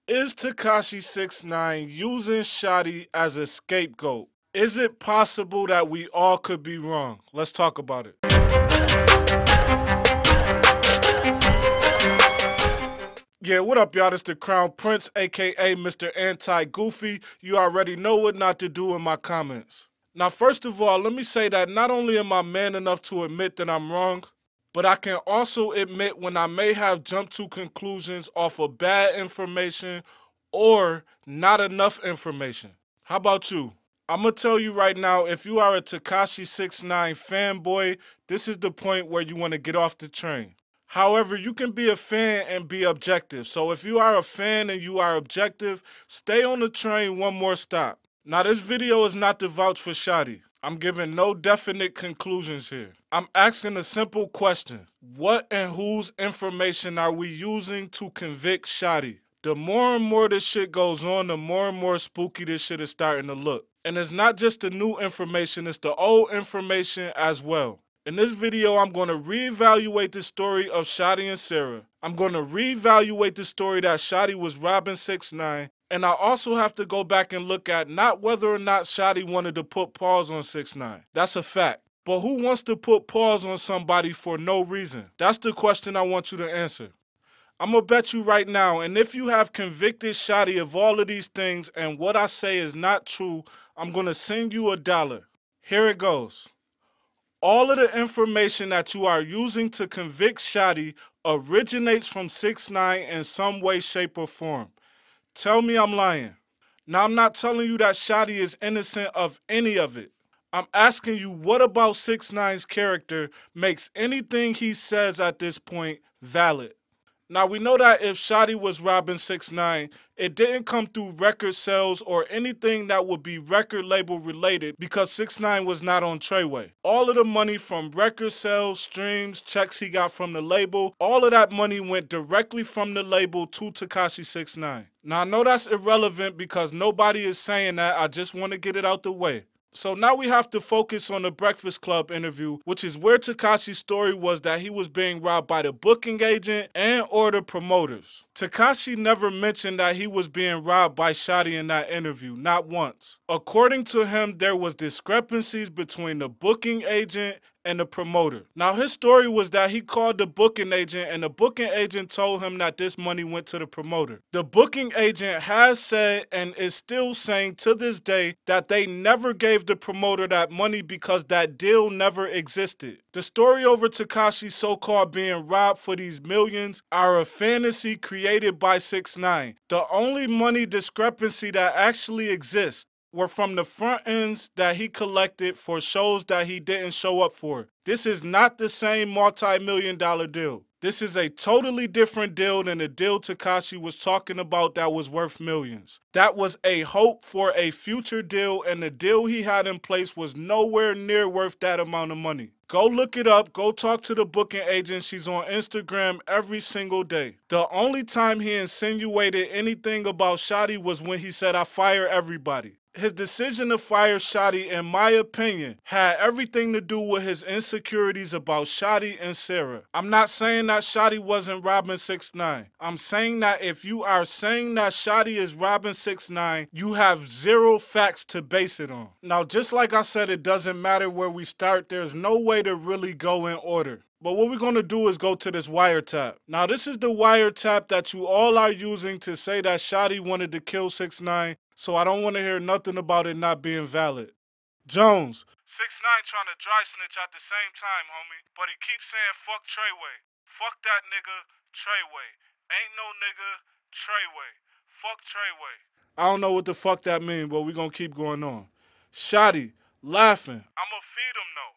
Is Tekashi69 using Shotti as a scapegoat? Is it possible that we all could be wrong? Let's talk about it. Yeah, what up, y'all? It's the Crowned Prince, aka Mr. Anti-Goofy. You already know what not to do in my comments. Now, first of all, let me say that not only am I man enough to admit that I'm wrong, but I can also admit when I may have jumped to conclusions off of bad information or not enough information. How about you? I'm gonna tell you right now, if you are a Tekashi69 fanboy, this is the point where you want to get off the train. However, you can be a fan and be objective. So if you are a fan and you are objective, stay on the train one more stop. Now, this video is not to vouch for Shotti. I'm giving no definite conclusions here. I'm asking a simple question. What and whose information are we using to convict Shotti? The more and more this shit goes on, the more and more spooky this shit is starting to look. And it's not just the new information, it's the old information as well. In this video, I'm going to reevaluate the story of Shotti and Sara. I'm going to reevaluate the story that Shotti was robbing 6ix9ine. And I also have to go back and look at not whether or not Shotti wanted to put pause on 6ix9ine. That's a fact. But who wants to put pause on somebody for no reason? That's the question I want you to answer. I'm going to bet you right now, and if you have convicted Shotti of all of these things and what I say is not true, I'm going to send you $1. Here it goes. All of the information that you are using to convict Shotti originates from 6ix9ine in some way, shape, or form. Tell me I'm lying. Now, I'm not telling you that Shotti is innocent of any of it. I'm asking you, what about 6ix9ine's character makes anything he says at this point valid? Now, we know that if Shotti was robbing 6ix9ine, it didn't come through record sales or anything that would be record label related because 6ix9ine was not on Treyway. All of the money from record sales, streams, checks he got from the label, all of that money went directly from the label to Tekashi69. Now, I know that's irrelevant because nobody is saying that. I just want to get it out the way. So now we have to focus on the Breakfast Club interview, which is where Tekashi's story was that he was being robbed by the booking agent and or the promoters. Tekashi never mentioned that he was being robbed by Shotti in that interview, not once. According to him, there was discrepancies between the booking agent and the promoter. Now, his story was that he called the booking agent and the booking agent told him that this money went to the promoter. The booking agent has said and is still saying to this day that they never gave the promoter that money because that deal never existed. The story over Tekashi's so-called being robbed for these millions are a fantasy created by 6ix9ine. The only money discrepancy that actually exists were from the front ends that he collected for shows that he didn't show up for. This is not the same multi-million-dollar deal. This is a totally different deal than the deal Tekashi was talking about that was worth millions. That was a hope for a future deal, and the deal he had in place was nowhere near worth that amount of money. Go look it up. Go talk to the booking agent. She's on Instagram every single day. The only time he insinuated anything about Shotti was when he said, "I fire everybody." His decision to fire Shotti, in my opinion, had everything to do with his insecurities about Shotti and Sara. I'm not saying that Shotti wasn't robbing 6ix9ine. I'm saying that if you are saying that Shotti is robbing 6ix9ine, you have zero facts to base it on. Now, just like I said, it doesn't matter where we start. There's no way to really go in order. But what we're going to do is go to this wiretap. Now, this is the wiretap that you all are using to say that Shotti wanted to kill 6ix9ine, so I don't want to hear nothing about it not being valid. Jones. 6ix9ine trying to dry snitch at the same time, homie. But he keeps saying, fuck Treyway. Fuck that nigga, Treyway. Ain't no nigga, Treyway. Fuck Treyway. I don't know what the fuck that means, but we're going to keep going on. Shotti, laughing. I'ma feed him, though.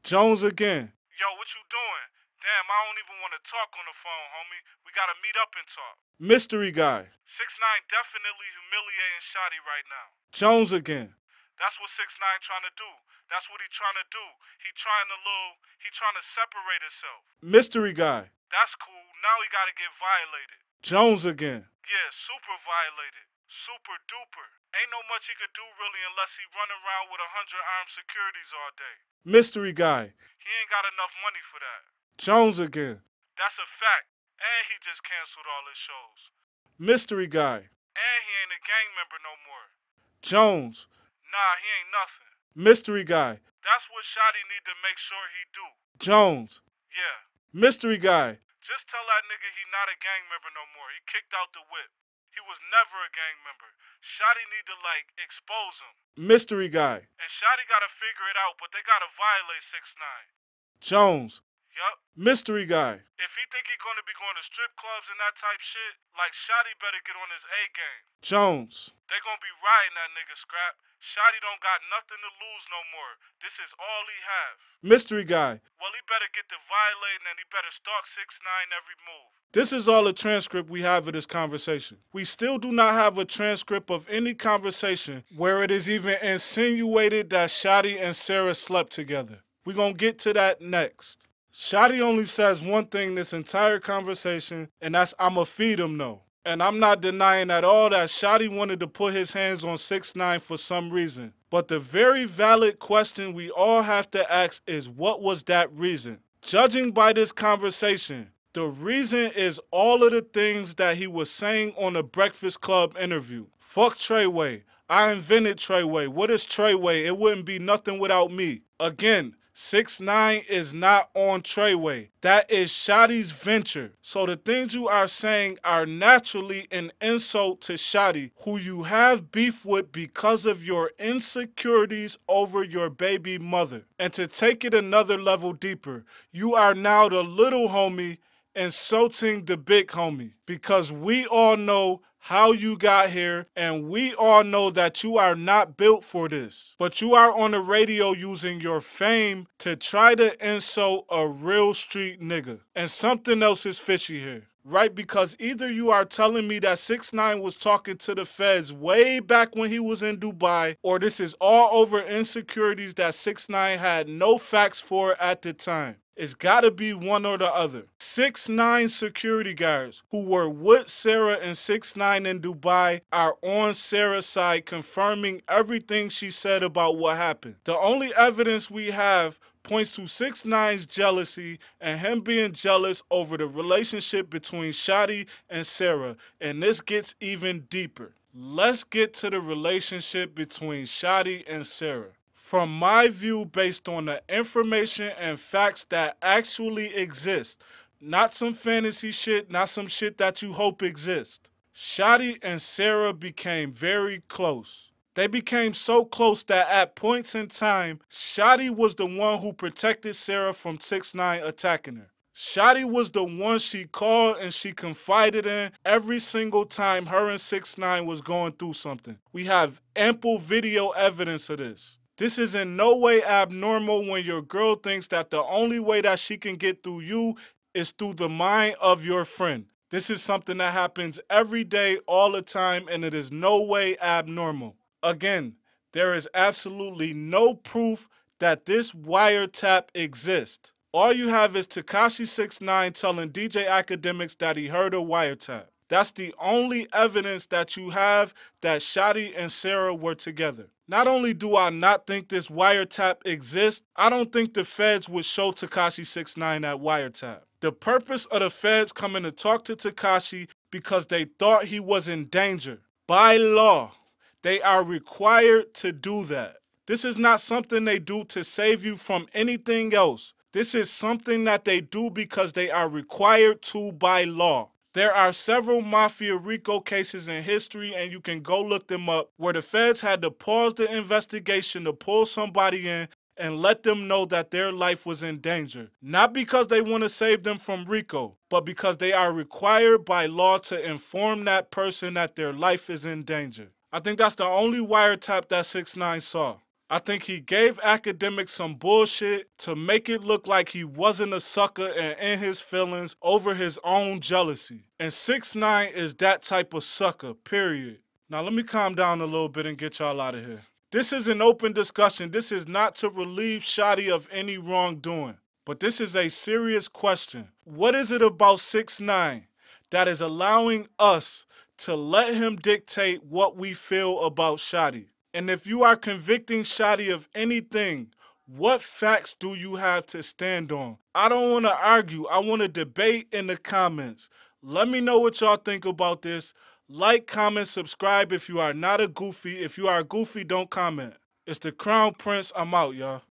Jones again. Yo, what you doing? Damn, I don't even want to talk on the phone, homie. We gotta meet up and talk. Mystery guy. 6ix9ine definitely humiliating Shotti right now. Jones again. That's what 6ix9ine trying to do. That's what he trying to do. He trying to separate himself. Mystery guy. That's cool. Now he gotta get violated. Jones again. Yeah, super violated. Super duper. Ain't no much he could do really unless he run around with 100 armed securities all day. Mystery guy. He ain't got enough money for that. Jones again. That's a fact. And he just canceled all his shows. Mystery guy. And he ain't a gang member no more. Jones. Nah, he ain't nothing. Mystery guy. That's what Shotti need to make sure he do. Jones. Yeah. Mystery guy. Just tell that nigga he not a gang member no more. He kicked out the whip. He was never a gang member. Shotti need to, expose him. Mystery guy. And Shotti gotta figure it out, but they gotta violate 6ix9ine. Jones. Yup. Mystery guy. If he think he gonna be going to strip clubs and that type shit, Shotti better get on his A game. Jones. They gonna be riding that nigga, Scrap. Shotti don't got nothing to lose no more. This is all he have. Mystery guy. Well, he better get to violating and he better stalk 6ix9ine every move. This is all a transcript we have of this conversation. We still do not have a transcript of any conversation where it is even insinuated that Shotti and Sara slept together. We're gonna get to that next. Shotti only says one thing this entire conversation, and that's I'ma feed him though. And I'm not denying at all that Shotti wanted to put his hands on 6ix9ine for some reason. But the very valid question we all have to ask is, what was that reason? Judging by this conversation, the reason is all of the things that he was saying on the Breakfast Club interview. Fuck Treyway. I invented Treyway. What is Treyway? It wouldn't be nothing without me. Again, 6ix9ine is not on Treyway. That is Shotti's venture. So the things you are saying are naturally an insult to Shotti, who you have beef with because of your insecurities over your baby mother. And to take it another level deeper, you are now the little homie insulting the big homie, because we all know how you got here, and we all know that you are not built for this. But you are on the radio using your fame to try to insult a real street nigga. And something else is fishy here, right? Because either you are telling me that 6ix9ine was talking to the feds way back when he was in Dubai, or this is all over insecurities that 6ix9ine had no facts for at the time. It's gotta be one or the other. 6ix9ine security guards who were with Sara and 6ix9ine in Dubai are on Sara's side, confirming everything she said about what happened. The only evidence we have points to 6ix9ine's jealousy and him being jealous over the relationship between Shotti and Sara. And this gets even deeper. Let's get to the relationship between Shotti and Sara. From my view, based on the information and facts that actually exist, not some fantasy shit, not some shit that you hope exists, Shotti and Sara became very close. They became so close that at points in time, Shotti was the one who protected Sara from 6ix9ine attacking her. Shotti was the one she called and she confided in every single time her and 6ix9ine was going through something. We have ample video evidence of this. This is in no way abnormal when your girl thinks that the only way that she can get through you is through the mind of your friend. This is something that happens every day, all the time, and it is no way abnormal. Again, there is absolutely no proof that this wiretap exists. All you have is Tekashi69 telling DJ Academics that he heard a wiretap. That's the only evidence that you have that Shotti and Sara were together. Not only do I not think this wiretap exists, I don't think the feds would show Tekashi69 that wiretap. The purpose of the feds coming to talk to Tekashi because they thought he was in danger. By law, they are required to do that. This is not something they do to save you from anything else. This is something that they do because they are required to by law. There are several Mafia RICO cases in history, and you can go look them up, where the feds had to pause the investigation to pull somebody in and let them know that their life was in danger. Not because they want to save them from RICO, but because they are required by law to inform that person that their life is in danger. I think that's the only wiretap that 6ix9ine saw. I think he gave Academics some bullshit to make it look like he wasn't a sucker and in his feelings over his own jealousy. And 6ix9ine is that type of sucker, period. Now let me calm down a little bit and get y'all out of here. This is an open discussion. This is not to relieve Shotti of any wrongdoing. But this is a serious question. What is it about 6ix9ine that is allowing us to let him dictate what we feel about Shotti? And if you are convicting Shotti of anything, what facts do you have to stand on? I don't want to argue. I want to debate in the comments. Let me know what y'all think about this. Like, comment, subscribe if you are not a goofy. If you are a goofy, don't comment. It's the Crowned Prince. I'm out, y'all.